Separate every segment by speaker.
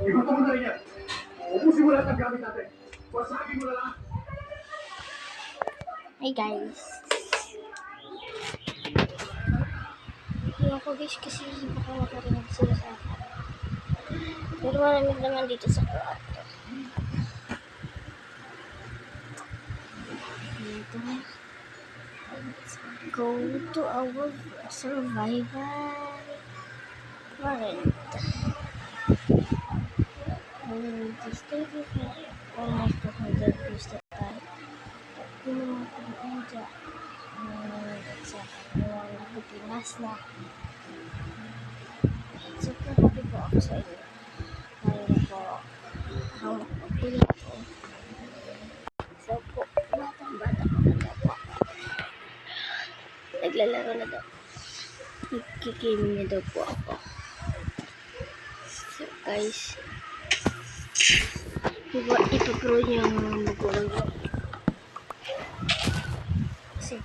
Speaker 1: Ibuto mo na rin yan. Ubusin mo lahat ng gamit natin. Wasagin mo na lang.
Speaker 2: Hey guys. Hindi ako guys kasi baka makarinig sila sa akin. Pero malamig naman dito sa kwarto. Dito. Let's go to our survival world. This day we have almost 200 views na tayo. Yung mga kaibigan dyan. Sa Pilipinas na. Super happy po ako sa inyo. Kaya po, hawak ko pila ko. So po, batang-bata ko na po. Naglalaro na daw. Nagkikiming na daw po ako. So guys, ipapro niyo ang magulang ko. Kasi,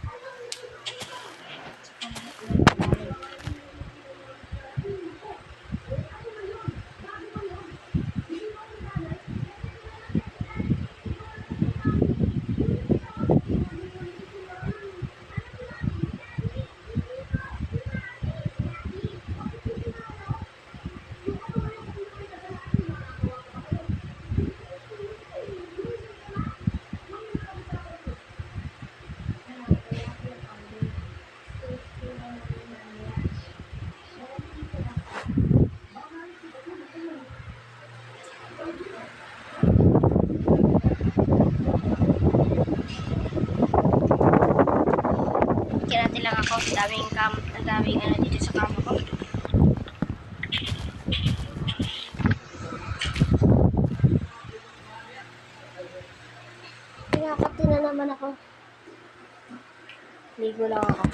Speaker 2: kirati lang ako. Ang daming ano dito sa kama ko. Pinakati na naman ako. Ligo lang ako.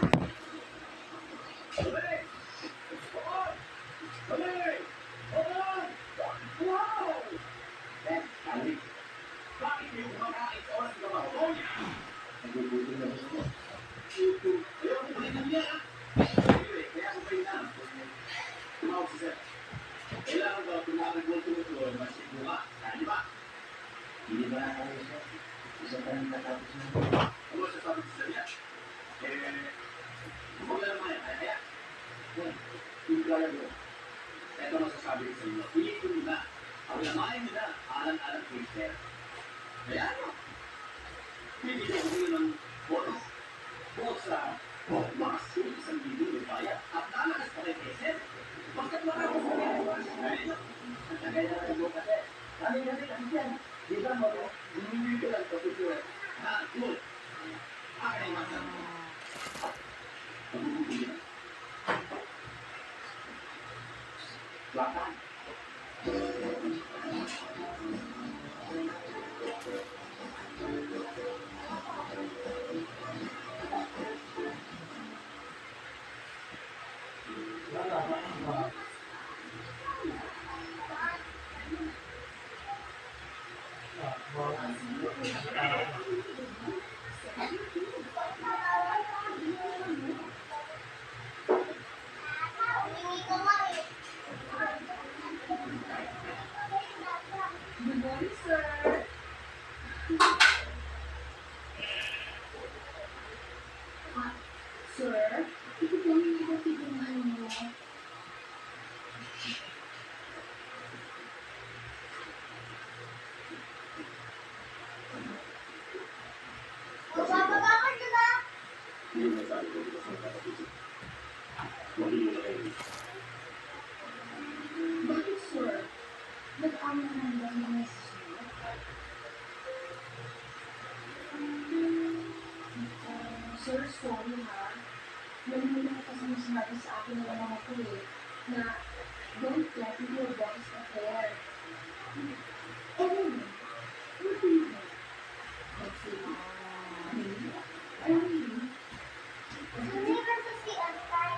Speaker 1: Kailangan ba tumakagol ito mas ibuha? Kaya ba? Hindi ba nakakaya siya? Isa pa rin natapos na. Ano sasabi sa niya? Wala naman yan. Kaya? Hindi kaya doon. Ito masasabi sa inyo. Pilitin nyo na. Paglamahin nyo na. Alang-alang Twitter. Kaya ano? Hindi ko kayo ng bonus. Bonus sa mas yung 1,000 lupaya. At nalakas pa rin Twitter. Bakit marami sa kanya? Ang tagay na rin mo kasi. Kami yan. Di ba mo? Hindi ko lang kapitulan. Good. Akin ay masang. Lakan. Good morning, sir. Sir, ito po yung nagpipingan mo. Bababa ka na. Hindi mo sabi ko dito sa kapatid. Magiging na kayo. Bakit, sir? Nag-ama ng mga sir, sorry ha. Nalimutan ko kasi sinabi sa akin ng mga ko na don't let your boss affair. Anyway, what do you think? Let's see. Hindi ba sa si Antay?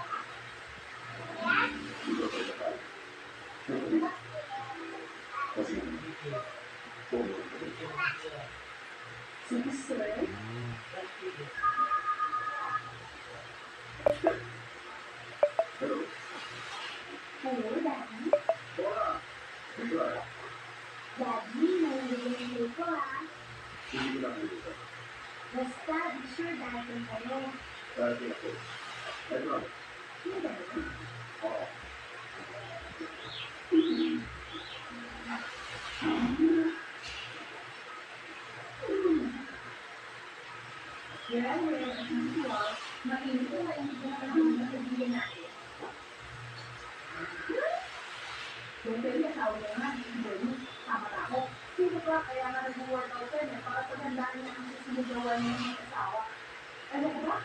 Speaker 1: Sige, sir. Hello?
Speaker 2: Daddy.
Speaker 1: Ora, sure.
Speaker 2: Daddy, naliligo ko ah.
Speaker 1: Hindi ko lang dito.
Speaker 2: Basta, be sure dahil kayo.
Speaker 1: Dati ako. Ito.
Speaker 2: Sino ba yun?
Speaker 1: Oo.
Speaker 2: Kaya ngayon, ang visual, mainit na mainit na panahon na kaibigan natin. Kung pwede asawa niya nga, hindi mo, tama na ako. Sino pa kaya nga nag-workout ka niya para paghandaan niya ang susunod niya ng asawa? Ano ka ba?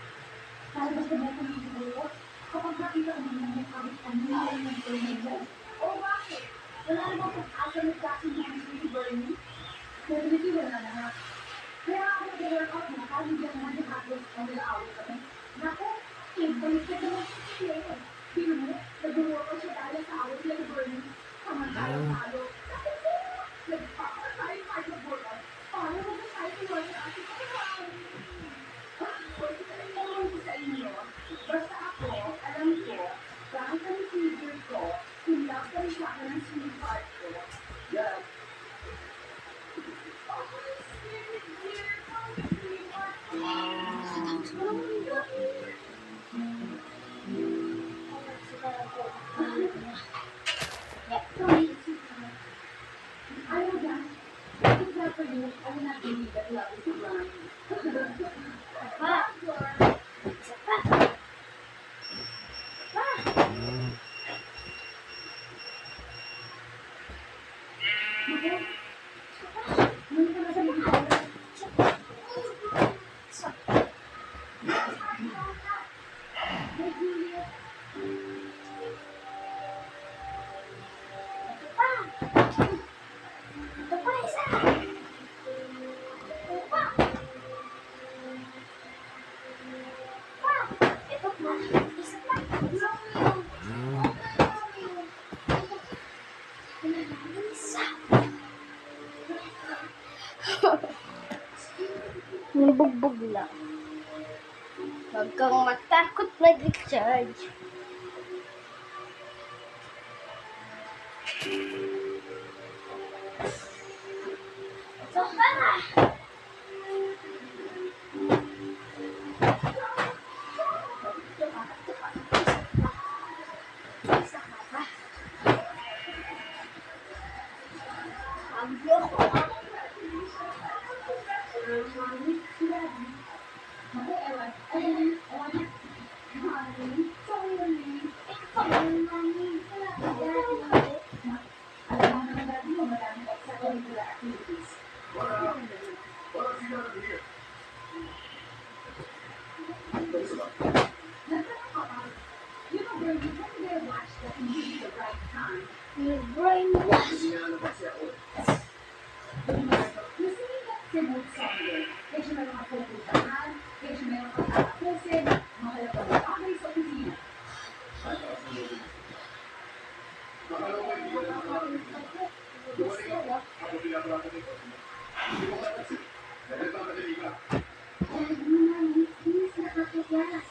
Speaker 2: Para basta ba kung siguro, kapag nakita mo naman yung kabit-an niya ng Bernie mo? O bakit? Wala na ba kung asa nagkasin niya ang si Bernie? Definitely wala na nga. Kaya ako nag-workout mo, kasi dyan naman yung hotdogs ang nila-awit kami. Naku, balik ka naman sa siya. Sino mo, nag-workout siya dahil sa awit niya ni Bernie. Samantala-talo. Kasi nagpapatay tayo sa workout. Paano mo ba tayo sa workout? Pwede ka rin naman ko sa inyo. Basta ako, alam ko, dahil sa receiver ko, hinlap ka rin sa akin ng sweetheart ko.
Speaker 1: Yan.
Speaker 2: Ano ba? It's not for you. Ano na binigat lang sa Brian? Pa! Isa pa! Pa! Naku! Ano ka na sa mga oras? Hey, Juliet! Ito pa! Ito pa, isa! Ito pa! Pa! Ito pa! Isa pa! Isa! Nabugbog lang. Huwag kang matakot mag-recharge. Ito pa! Isa ka pa. Ang loko. Mami, Daddy. Ako, ewan. Ewan. Mami, sorry. Ikaw, Mami. Daddy. Alam mo naman, Daddy, madaming extracurricular activities.
Speaker 1: Wala sila here. Gusto ba?
Speaker 2: Nagtanong ka ba? You know, girl, you don't dare watch that movie the right time.
Speaker 1: Hindi nga naman siya ako.
Speaker 2: You see that Cebu somewhere. Medyo meron ka pupuntahan, medyo meron ka tatapusin, mahal ka ba bagay sa opisina.
Speaker 1: Ay, nakasunod. Akala ko hindi ka na nakakalimutan. Dumating ako. Ako pinaprata nito. Hindi ko kaya kasi. Dahil nagmamadali ka.
Speaker 2: Dahil mo na, miss, nakakagalas.